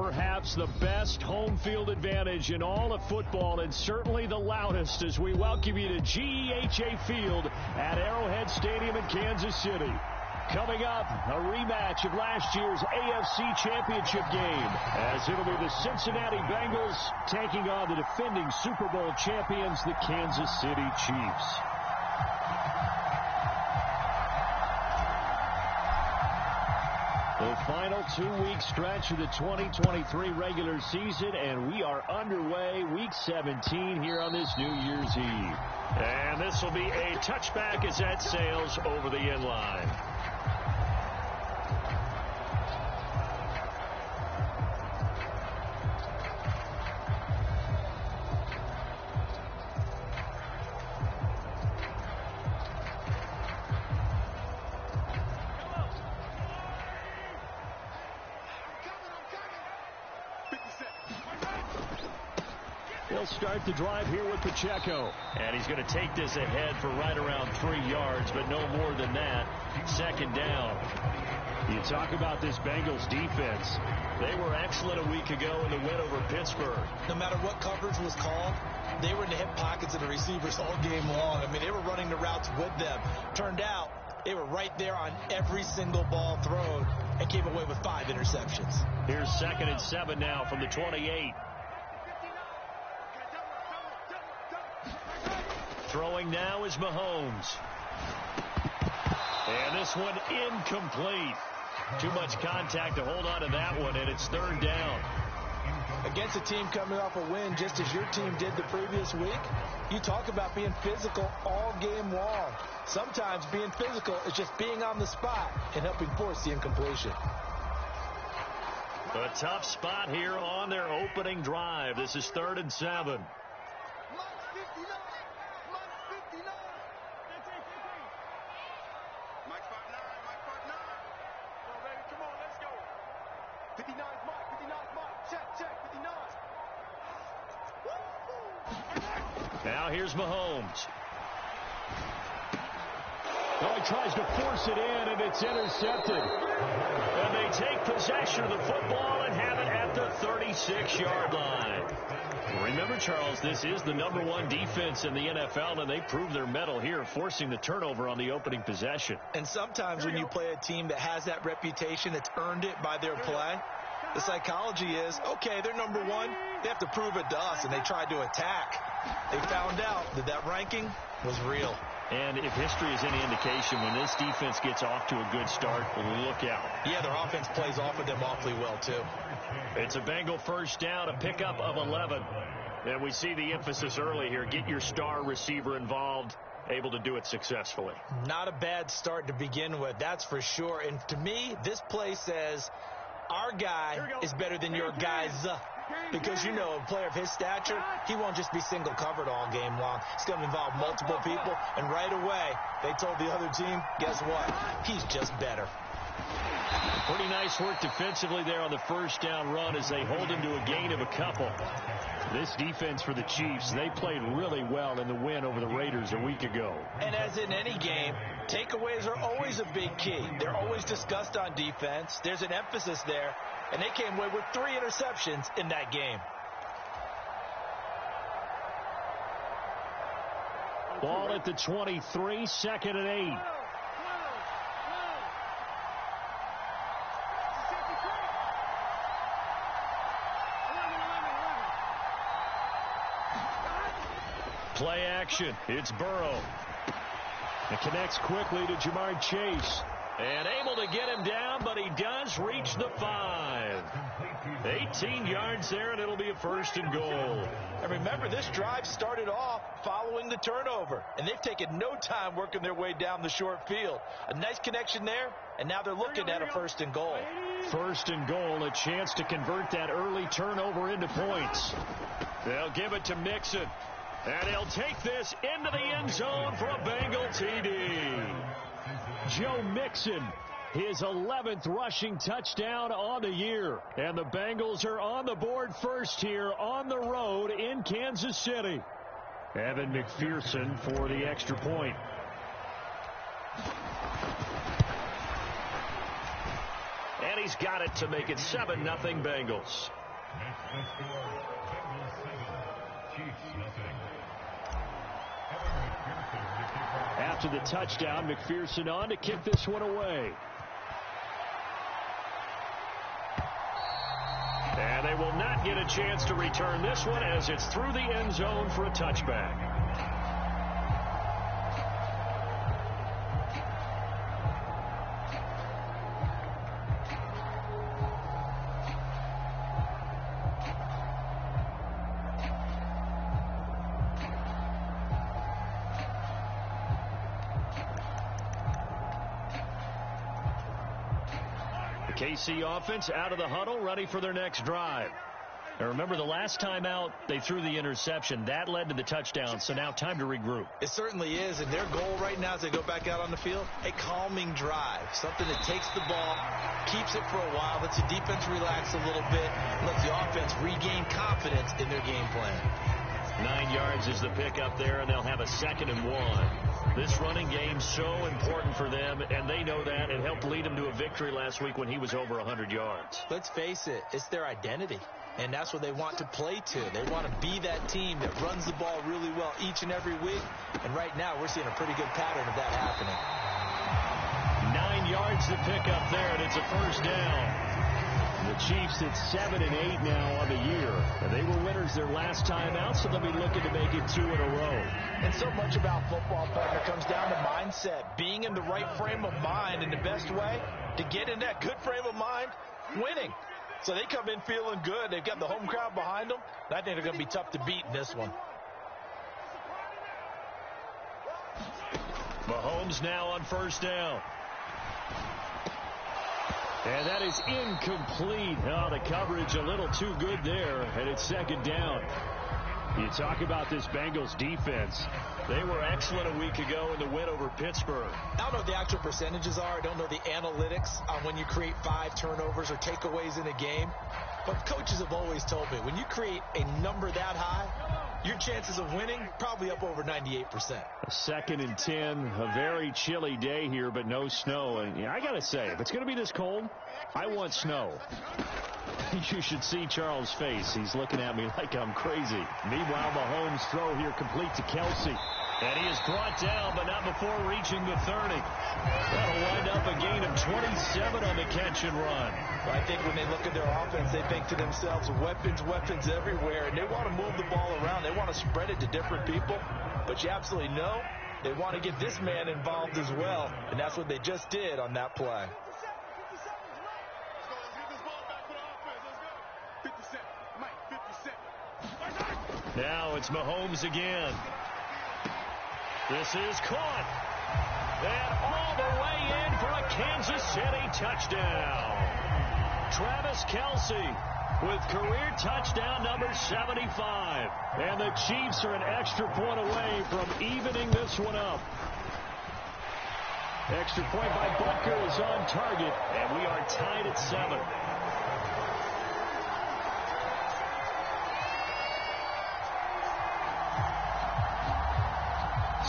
perhaps the best home field advantage in all of football, and certainly the loudest, as we welcome you to GEHA Field at Arrowhead Stadium in Kansas City. Coming up, a rematch of last year's AFC Championship game, as it'll be the Cincinnati Bengals taking on the defending Super Bowl champions, the Kansas City Chiefs. The final 2-week stretch of the 2023 regular season, and we are underway week 17 here on this New Year's Eve. And this will be a touchback as that sails over the end line. He'll start the drive here with Pacheco. And he's going to take this ahead for right around 3 yards, but no more than that. Second down. You talk about this Bengals defense. They were excellent a week ago in the win over Pittsburgh. No matter what coverage was called, they were in the hip pockets of the receivers all game long. I mean, they were running the routes with them. Turned out, they were right there on every single ball thrown and came away with 5 interceptions. Here's 2nd and 7 now from the 28. Throwing now is Mahomes. And this one incomplete. Too much contact to hold on to that one, and it's 3rd down. Against a team coming off a win just as your team did the previous week, you talk about being physical all game long. Sometimes being physical is just being on the spot and helping force the incompletion. A tough spot here on their opening drive. This is 3rd and 7. Now here's Mahomes. Oh, he tries to force it in, and it's intercepted. And they take possession of the football and have it at the 36-yard line. Remember, Charles, this is the #1 defense in the NFL, and they prove their mettle here, forcing the turnover on the opening possession. And sometimes when you play a team that has that reputation, that's earned it by their play, the psychology is, okay, they're #1. They have to prove it to us, and they tried to attack. They found out that that ranking was real. And if history is any indication, when this defense gets off to a good start, look out. Yeah, their offense plays off of them awfully well, too. It's a Bengal first down, a pickup of 11. And we see the emphasis early here. Get your star receiver involved, able to do it successfully. Not a bad start to begin with, that's for sure. And to me, this play says our guy is better than your guys. Because, you know, a player of his stature, he won't just be single covered all game long. It's going to involve multiple people. And right away, they told the other team, guess what? He's just better. Pretty nice work defensively there on the first down run as they hold him to a gain of a couple. This defense for the Chiefs, they played really well in the win over the Raiders a week ago. And as in any game, takeaways are always a big key. They're always discussed on defense. There's an emphasis there. And they came away with 3 interceptions in that game. Ball at the 23, 2nd and 8. Play action. It's Burrow. It connects quickly to Jamar Chase. And able to get him down, but he does reach the 5. 18 yards there, and it'll be a 1st and goal. And remember, this drive started off following the turnover, and they've taken no time working their way down the short field. A nice connection there, and now they're looking at a 1st and goal. 1st and goal, a chance to convert that early turnover into points. They'll give it to Mixon, and he'll take this into the end zone for a Bengal TD. Joe Mixon, his 11th rushing touchdown on the year. And the Bengals are on the board first here on the road in Kansas City. Evan McPherson for the extra point. And And he's got it to make it 7-0 Bengals. After the touchdown, McPherson on to kick this one away. And they will not get a chance to return this one as it's through the end zone for a touchback. KC offense out of the huddle, ready for their next drive. Now remember, the last time out, they threw the interception. That led to the touchdown, so now time to regroup. It certainly is, and their goal right now as they go back out on the field, a calming drive, something that takes the ball, keeps it for a while, lets the defense relax a little bit, lets the offense regain confidence in their game plan. 9 yards is the pickup there, and they'll have a 2nd and 1. This running game so important for them, and they know that. It helped lead them to a victory last week when he was over 100 yards. Let's face it, it's their identity, and that's what they want to play to. They want to be that team that runs the ball really well each and every week, and right now we're seeing a pretty good pattern of that happening. 9 yards to pick up there, and it's a 1st down. The Chiefs at 7 and 8 now on the year. And they were winners their last time out, so they'll be looking to make it 2 in a row. And so much about football, partner, comes down to mindset. Being in the right frame of mind, and the best way to get in that good frame of mind, winning. So they come in feeling good. They've got the home crowd behind them. I think they're going to be tough to beat in this one. Mahomes now on 1st down. And that is incomplete. Oh, the coverage a little too good there, and it's 2nd down. You talk about this Bengals defense. They were excellent a week ago in the win over Pittsburgh. I don't know what the actual percentages are. I don't know the analytics on when you create 5 turnovers or takeaways in a game. But coaches have always told me, when you create a number that high, your chances of winning probably up over 98%. A 2nd and 10, a very chilly day here, but no snow. And yeah, I got to say, if it's going to be this cold, I want snow. You should see Charles' face. He's looking at me like I'm crazy. Meanwhile, Mahomes' throw here complete to Kelsey. And he is brought down, but not before reaching the 30. That'll wind up a gain of 27 on the catch and run. Well, I think when they look at their offense, they think to themselves, weapons, weapons everywhere. And they want to move the ball around. They want to spread it to different people. But you absolutely know they want to get this man involved as well. And that's what they just did on that play. Now it's Mahomes again. This is caught. And all the way in for a Kansas City touchdown. Travis Kelce with career touchdown number 75. And the Chiefs are an extra point away from evening this one up. Extra point by Butker is on target, and we are tied at 7.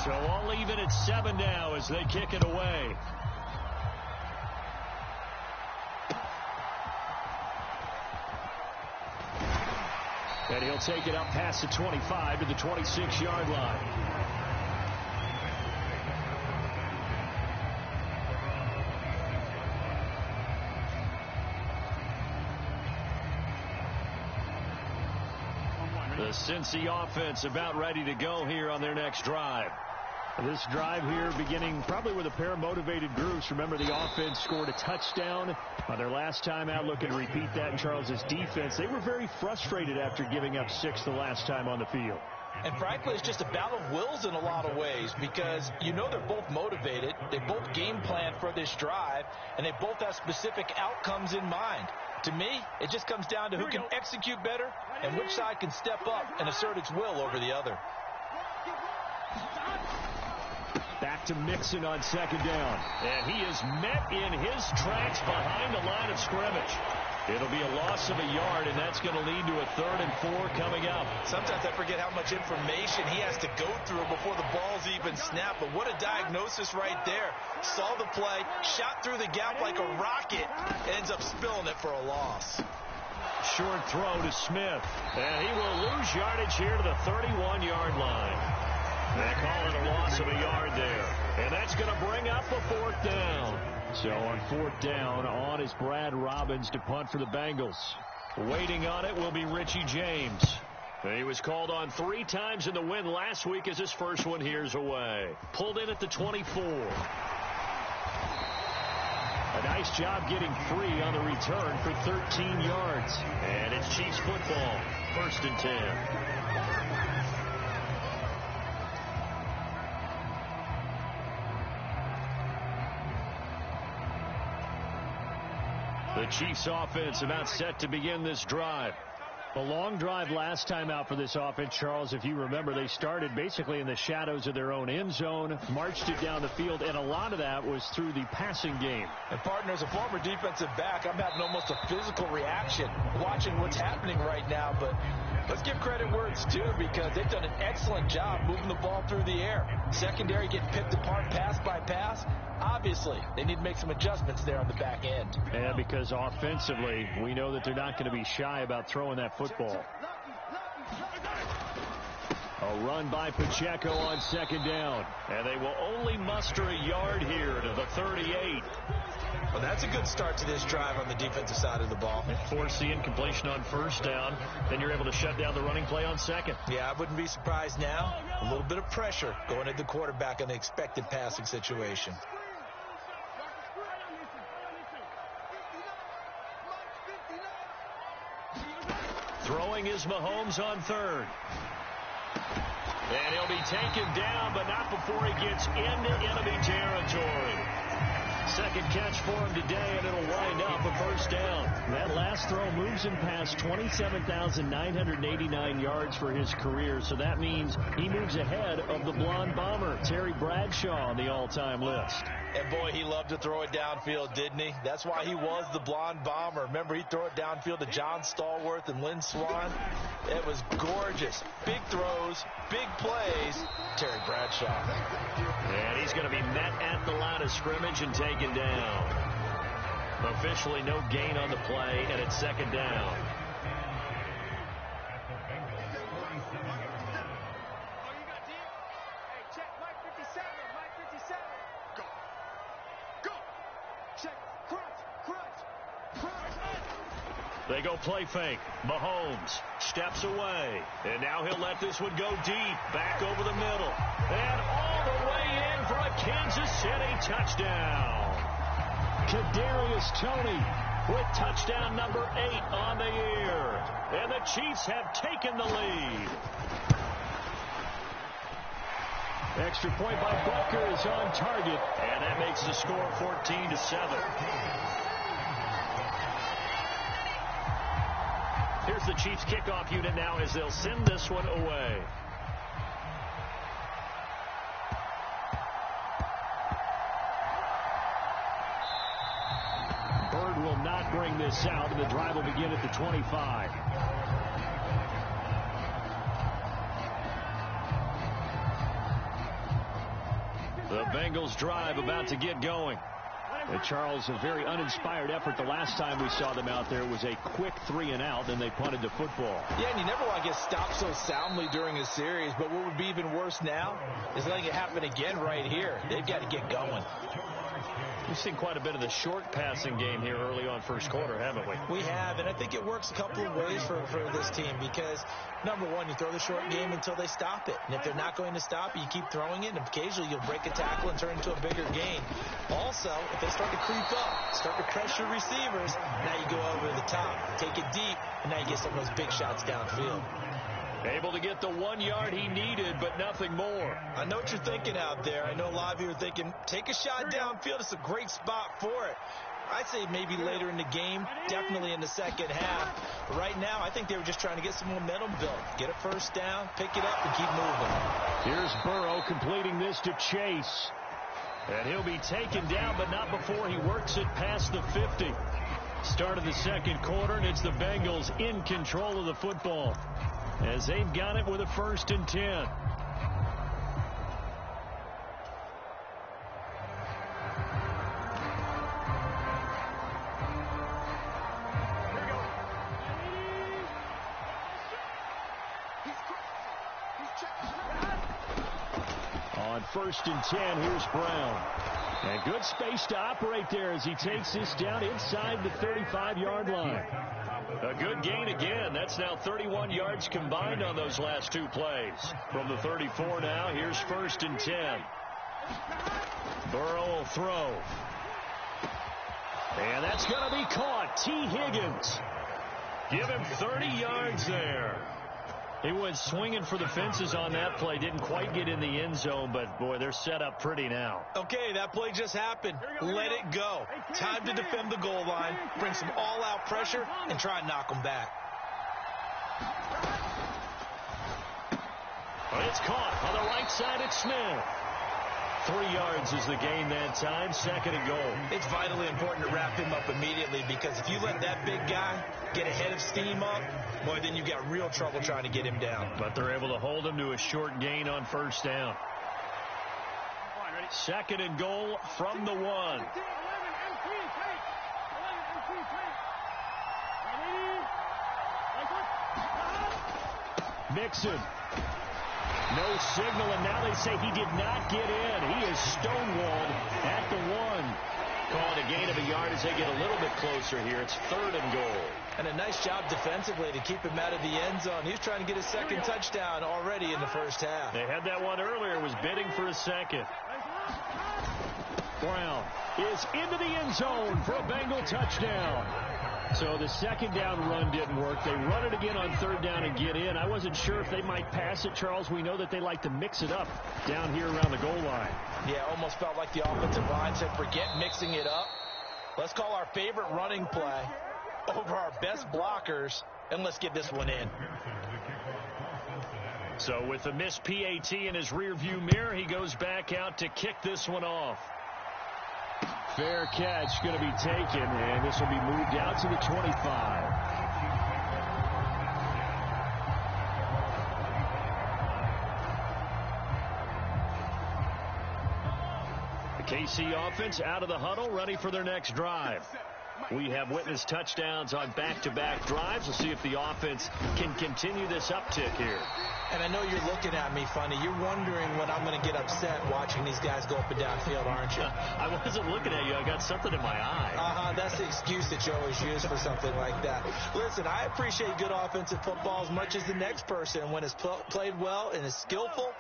So all even at 7 now as they kick it away. And he'll take it up past the 25 to the 26-yard line. The Cincy offense about ready to go here on their next drive. This drive here beginning probably with a pair of motivated groups. Remember, the offense scored a touchdown on their last time out, looking to repeat that in Charles's defense. They were very frustrated after giving up 6 the last time on the field. And frankly, it's just a battle of wills in a lot of ways because you know they're both motivated. They both game plan for this drive, and they both have specific outcomes in mind. To me, it just comes down to who can execute better and which side can step up and assert its will over the other. Back to Mixon on 2nd down. And he is met in his tracks behind the line of scrimmage. It'll be a loss of a yard, and that's going to lead to a 3rd and 4 coming up. Sometimes I forget how much information he has to go through before the ball's even snapped. But what a diagnosis right there. Saw the play, shot through the gap like a rocket, ends up spilling it for a loss. Short throw to Smith. And he will lose yardage here to the 31-yard line. They call it a loss of a yard there. And that's going to bring up a 4th down. So on 4th down, on is Brad Robbins to punt for the Bengals. Waiting on it will be Richie James. He was called on 3 times in the win last week as his first one here's away. Pulled in at the 24. A nice job getting free on the return for 13 yards. And it's Chiefs football. 1st and 10. The Chiefs offense about set to begin this drive. A long drive last time out for this offense, Charles. If you remember, they started basically in the shadows of their own end zone, marched it down the field, and a lot of that was through the passing game. And partner, as a former defensive back, I'm having almost a physical reaction watching what's happening right now. But let's give credit where it's due, because they've done an excellent job moving the ball through the air. Secondary getting picked apart pass by pass. Obviously, they need to make some adjustments there on the back end. And because offensively, we know that they're not going to be shy about throwing that football. A run by Pacheco on 2nd down. And they will only muster a yard here to the 38. Well, that's a good start to this drive on the defensive side of the ball. Force the incompletion on 1st down. Then you're able to shut down the running play on 2nd. Yeah, I wouldn't be surprised now. A little bit of pressure going at the quarterback in the expected passing situation. Throwing is Mahomes on 3rd. And he'll be taken down, but not before he gets into enemy territory. 2nd catch for him today, and it'll wind up a 1st down. That last throw moves him past 27,989 yards for his career, so that means he moves ahead of the blonde bomber, Terry Bradshaw, on the all-time list. And boy, he loved to throw it downfield, didn't he? That's why he was the blonde bomber. Remember, he'd throw it downfield to John Stallworth and Lynn Swann. It was gorgeous. Big throws, big plays. Terry Bradshaw. And he's going to be met at the line of scrimmage and taken down. Officially no gain on the play, and it's 2nd down. They go play fake. Mahomes steps away. And now he'll let this one go deep. Back over the middle. And all the way in for a Kansas City touchdown. Kadarius Toney with touchdown number 8 on the year. And the Chiefs have taken the lead. Extra point by Butker is on target. And that makes the score 14-7. Here's the Chiefs kickoff unit now as they'll send this one away. Bird will not bring this out, and the drive will begin at the 25. The Bengals drive about to get going. Charles, a very uninspired effort the last time we saw them out there. It was a quick 3 and out, then they punted the football. Yeah, and you never want to get stopped so soundly during a series, but what would be even worse now is letting it happen again right here. They've got to get going. We've seen quite a bit of the short passing game here early on 1st quarter, haven't we? We have, and I think it works a couple of ways for this team because, number one, you throw the short game until they stop it. And if they're not going to stop it, you keep throwing it, and occasionally you'll break a tackle and turn it into a bigger gain. Also, if they start to creep up, start to pressure receivers, now you go over the top, take it deep, and now you get some of those big shots downfield. Able to get the 1 yard he needed, but nothing more. I know what you're thinking out there. I know a lot of you are thinking, take a shot downfield. It's a great spot for it. I'd say maybe later in the game, definitely in the second half. But right now, I think they were just trying to get some momentum built. Get a 1st down, pick it up, and keep moving. Here's Burrow completing this to Chase. And he'll be taken down, but not before he works it past the 50. Start of the second quarter, and it's the Bengals in control of the football as they've got it with a 1st and 10. On 1st and 10, here's Brown. And good space to operate there as he takes this down inside the 35-yard line. A good gain again. That's now 31 yards combined on those last 2 plays. From the 34 now, here's 1st and 10. Burrow will throw. And that's going to be caught. T. Higgins. Give him 30 yards there. He went swinging for the fences on that play. Didn't quite get in the end zone, but, boy, they're set up pretty now. Okay, that play just happened. Let it go. Time to defend the goal line, bring some all-out pressure, and try and knock them back. But it's caught on the right side. It's Smith. 3 yards is the gain that time. 2nd and goal. It's vitally important to wrap him up immediately because if you let that big guy get a head of steam up, boy, then you've got real trouble trying to get him down. But they're able to hold him to a short gain on 1st down. 2nd and goal from the 1. Mixon. No signal, and now they say he did not get in. He is stonewalled at the 1. Call it a gain of a yard as they get a little bit closer here. It's 3rd and goal. And a nice job defensively to keep him out of the end zone. He was trying to get his 2nd touchdown already in the 1st half. They had that one earlier, was bidding for a 2nd. Brown is into the end zone for a Bengal touchdown. So the 2nd down run didn't work. They run it again on 3rd down and get in. I wasn't sure if they might pass it, Charles. We know that they like to mix it up down here around the goal line. Yeah, almost felt like the offensive line said, forget mixing it up. Let's call our favorite running play over our best blockers, and let's get this one in. So with the missed PAT in his rearview mirror, he goes back out to kick this one off. Fair catch going to be taken, and this will be moved out to the 25. The KC offense out of the huddle, ready for their next drive. We have witnessed touchdowns on back-to-back drives. We'll see if the offense can continue this uptick here. And I know you're looking at me funny. You're wondering when I'm going to get upset watching these guys go up and down field, aren't you? I wasn't looking at you. I got something in my eye. That's the excuse that you always use for something like that. Listen, I appreciate good offensive football as much as the next person. When it's played well and is skillful,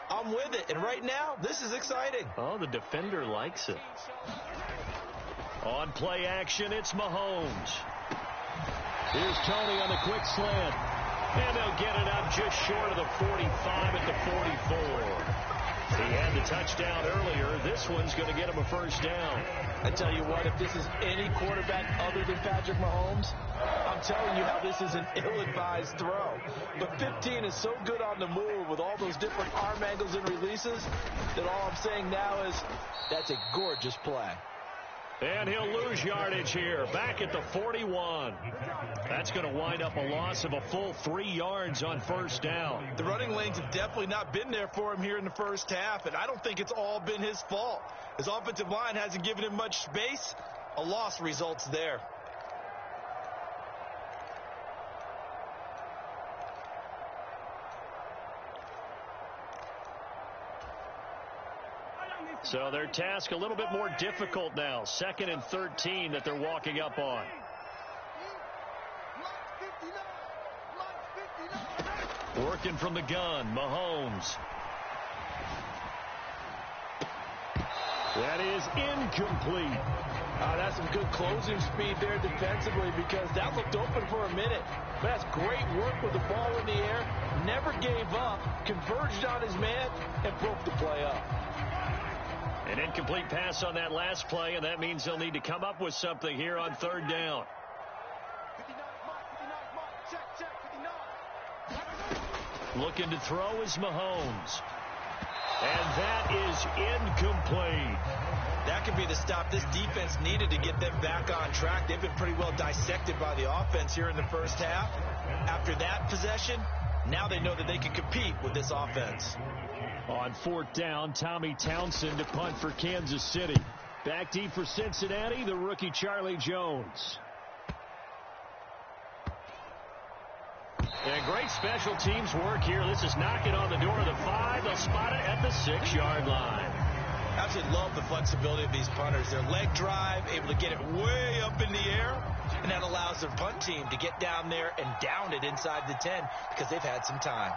I'm with it. And right now, this is exciting. Oh, the defender likes it. On play action, it's Mahomes. Here's Tony on the quick slant. And they'll get it up just short of the 45 at the 44. He had the touchdown earlier. This one's going to get him a 1st down. I tell you what, if this is any quarterback other than Patrick Mahomes, I'm telling you how this is an ill-advised throw. But 15 is so good on the move with all those different arm angles and releases that all I'm saying now is that's a gorgeous play. And he'll lose yardage here, back at the 41. That's going to wind up a loss of a full 3 yards on 1st down. The running lanes have definitely not been there for him here in the 1st half, and I don't think it's all been his fault. His offensive line hasn't given him much space. A loss results there. So their task a little bit more difficult now. 2nd and 13 that they're walking up on. Working from the gun, Mahomes. That is incomplete. That's some good closing speed there defensively because that looked open for a minute. But that's great work with the ball in the air. Never gave up, converged on his man, and broke the play up. An incomplete pass on that last play, and that means they'll need to come up with something here on 3rd down. Looking to throw is Mahomes. And that is incomplete. That could be the stop this defense needed to get them back on track. They've been pretty well dissected by the offense here in the first half. After that possession, now they know that they can compete with this offense. On fourth down, Tommy Townsend to punt for Kansas City. Back deep for Cincinnati, the rookie Charlie Jones. And great special teams work here. This is knocking on the door of the 5. They'll spot it at the 6-yard line. Absolutely love the flexibility of these punters. Their leg drive, able to get it way up in the air, and that allows their punt team to get down there and down it inside the 10 because they've had some time.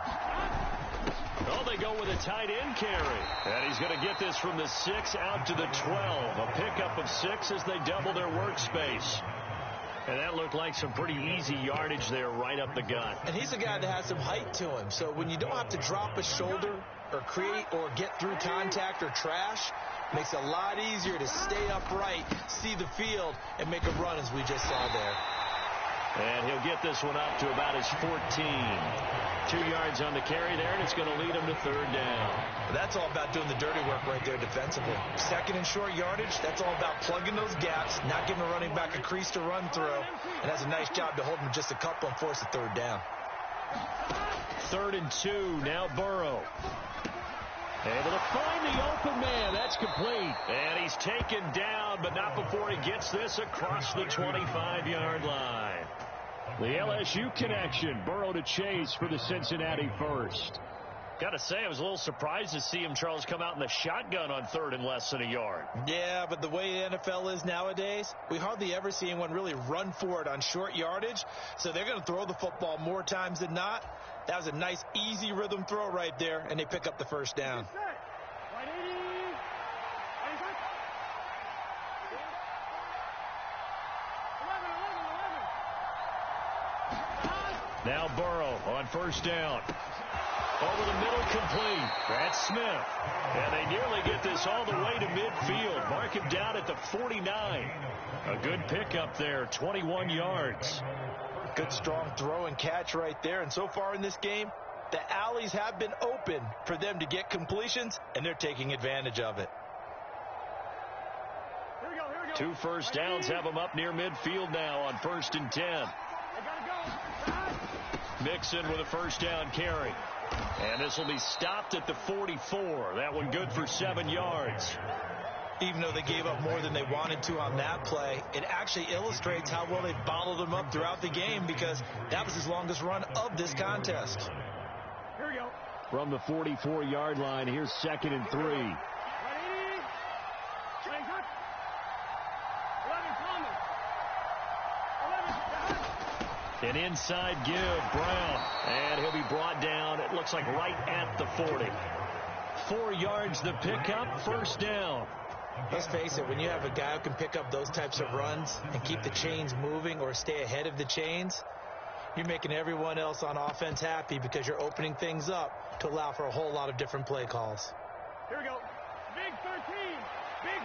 Oh, they go with a tight end carry. And he's going to get this from the 6 out to the 12. A pickup of 6 as they double their workspace. And that looked like some pretty easy yardage there right up the gut. And he's a guy that has some height to him. So when you don't have to drop a shoulder or create or get through contact or trash, makes it a lot easier to stay upright, see the field, and make a run as we just saw there. And he'll get this one up to about his 14. 2 yards on the carry there, and it's going to lead him to third down. That's all about doing the dirty work right there defensively. Second and short yardage, that's all about plugging those gaps, not giving a running back a crease to run through, and has a nice job to hold him just a couple and force a third down. 3rd and 2, now Burrow. Able to find the open man. That's complete. And he's taken down, but not before he gets this across the 25-yard line. The LSU connection. Burrow to Chase for the Cincinnati first. Got to say, I was a little surprised to see him, Charles, come out in the shotgun on 3rd and less than a yard. Yeah, but the way the NFL is nowadays, we hardly ever see anyone really run for it on short yardage. So they're going to throw the football more times than not. That was a nice, easy rhythm throw right there, and they pick up the first down. Now Burrow on first down. Over the middle, complete. That's Smith. And they nearly get this all the way to midfield. Mark him down at the 49. A good pickup there, 21 yards. Good strong throw and catch right there. And so far in this game, the alleys have been open for them to get completions, and they're taking advantage of it. Here we go. 2 first downs have them up near midfield now on 1st and 10. Mixon with a first down carry. And this will be stopped at the 44. That one good for 7 yards. Even though they gave up more than they wanted to on that play, it actually illustrates how well they bottled them up throughout the game because that was his longest run of this contest. Here we go. From the 44-yard line, here's 2nd and 3. Ready? An inside give, Brown. And he'll be brought down, it looks like right at the 40. 4 yards the pickup, first down. Let's face it, when you have a guy who can pick up those types of runs and keep the chains moving or stay ahead of the chains, you're making everyone else on offense happy because you're opening things up to allow for a whole lot of different play calls. Here we go. Big 13. Big 13.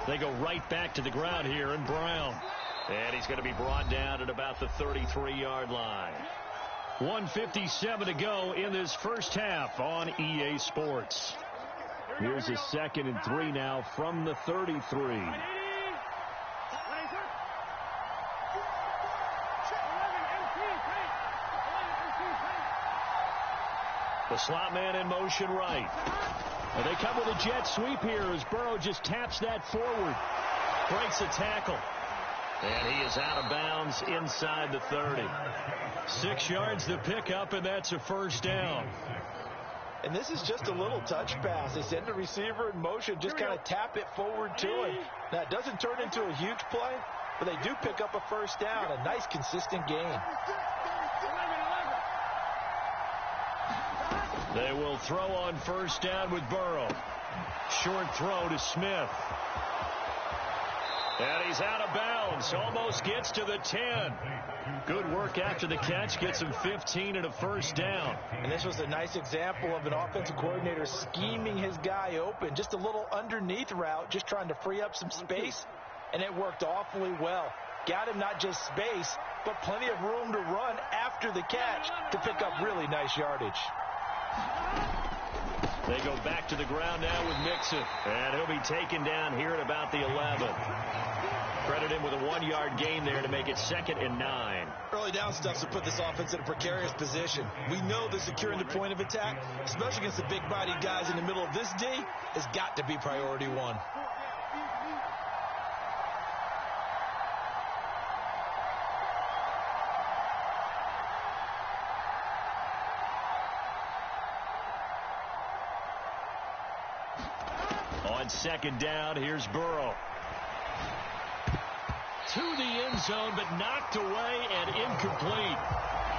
They go right back to the ground here in Brown. And he's going to be brought down at about the 33-yard line. 1:57 to go in this first half on EA Sports. Here's a 2nd and 3 now from the 33. The slot man in motion right. And they come with a jet sweep here as Burrow just taps that forward. Breaks a tackle. And he is out of bounds inside the 30. 6 yards the pickup, and that's a first down. And this is just a little touch pass. They send the receiver in motion, just kind of tap it forward to him. Now, it doesn't turn into a huge play, but they do pick up a first down. A nice, consistent gain. They will throw on first down with Burrow. Short throw to Smith. And he's out of bounds. Almost gets to the 10. Good work after the catch. Gets him 15 and a first down. And this was a nice example of an offensive coordinator scheming his guy open. Just a little underneath route, just trying to free up some space. And it worked awfully well. got him not just space, but plenty of room to run after the catch to pick up really nice yardage. They go back to the ground now with Mixon. And he'll be taken down here at about the 11. Credit him with a 1-yard gain there to make it 2nd and 9. Early down stuff to put this offense in a precarious position. We know that securing the point of attack, especially against the big-bodied guys in the middle of this D, has got to be priority one. On 2nd down, here's Burrow. To the end zone, but knocked away and incomplete.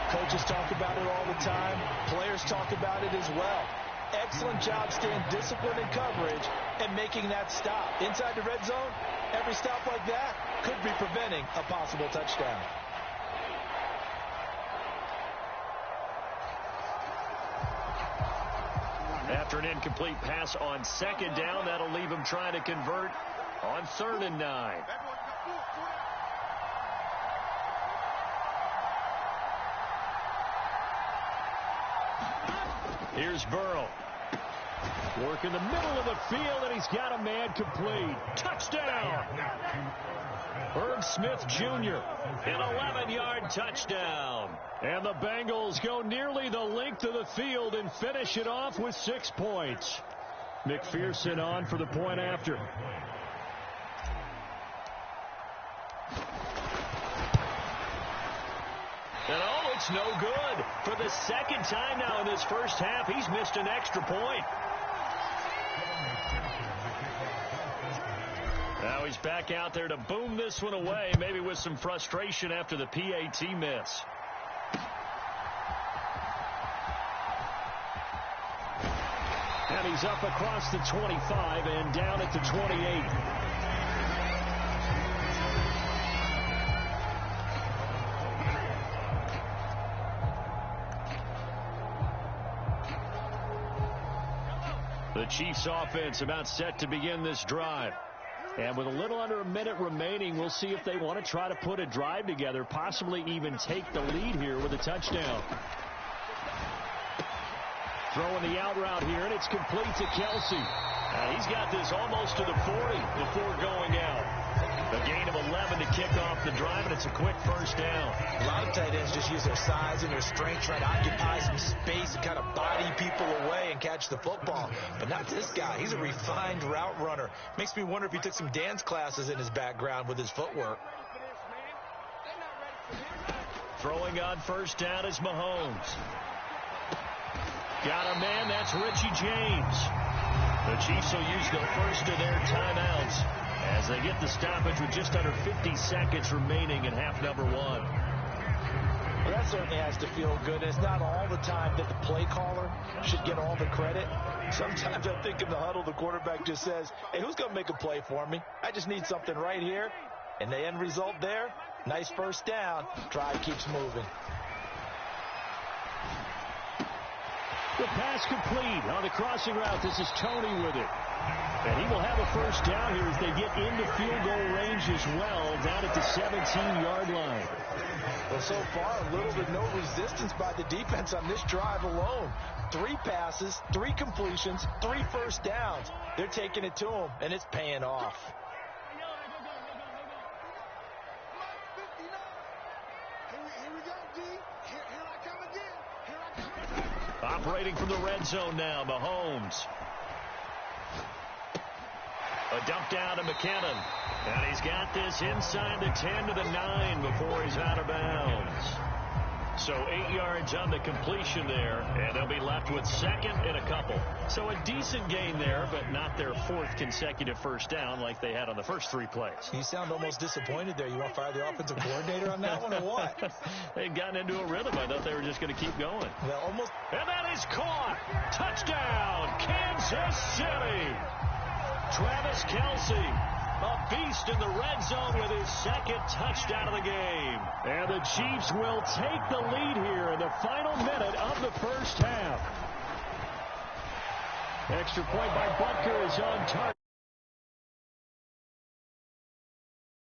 Coaches talk about it all the time. Players talk about it as well. Excellent job staying disciplined in coverage and making that stop. Inside the red zone, every stop like that could be preventing a possible touchdown. After an incomplete pass on 2nd down, that'll leave him trying to convert on 3rd and 9. Here's Burrow. Work in the middle of the field, and he's got a man complete. Touchdown! Herb Smith Jr., an 11-yard touchdown. And the Bengals go nearly the length of the field and finish it off with 6 points. McPherson on for the point after. And oh, it's no good. For the 2nd time now in this first half, he's missed an extra point. Now he's back out there to boom this one away, maybe with some frustration after the PAT miss. And he's up across the 25 and down at the 28. The Chiefs offense about set to begin this drive. And with a little under a minute remaining, we'll see if they want to try to put a drive together, possibly even take the lead here with a touchdown. Throwing the out route here, and it's complete to Kelsey. He's got this almost to the 40 before going out. A gain of 11 to kick off the drive, and it's a quick first down. A lot of tight ends just use their size and their strength, trying to occupy some space and kind of body people away and catch the football. But not this guy. He's a refined route runner. Makes me wonder if he took some dance classes in his background with his footwork. Throwing on first down is Mahomes. Got a man, that's Richie James. The Chiefs will use the first of their timeouts as they get the stoppage with just under 50 seconds remaining in half number 1. Well, that certainly has to feel good. It's not all the time that the play caller should get all the credit. Sometimes I think in the huddle, the quarterback just says, hey, who's going to make a play for me? I just need something right here. And the end result there, nice first down. Drive keeps moving. The pass complete on the crossing route. This is Tony with it. And he will have a first down here as they get into field goal range as well, down at the 17-yard line. Well, so far, little to no resistance by the defense on this drive alone. 3 passes, 3 completions, 3 first downs. They're taking it to him, and it's paying off. Operating from the red zone now, Mahomes. A dump down to McKinnon. And he's got this inside the 10 to the 9 before he's out of bounds. So 8 yards on the completion there, and they'll be left with 2nd and a couple. So a decent gain there, but not their 4th consecutive first down like they had on the first 3 plays. You sound almost disappointed there. You want to fire the offensive coordinator on that one or what? They'd gotten into a rhythm. I thought they were just going to keep going. Well, almost. And that is caught. Touchdown, Kansas City. Travis Kelce. A beast in the red zone with his 2nd touchdown of the game. And the Chiefs will take the lead here in the final minute of the first half. Extra point by Butker is on target.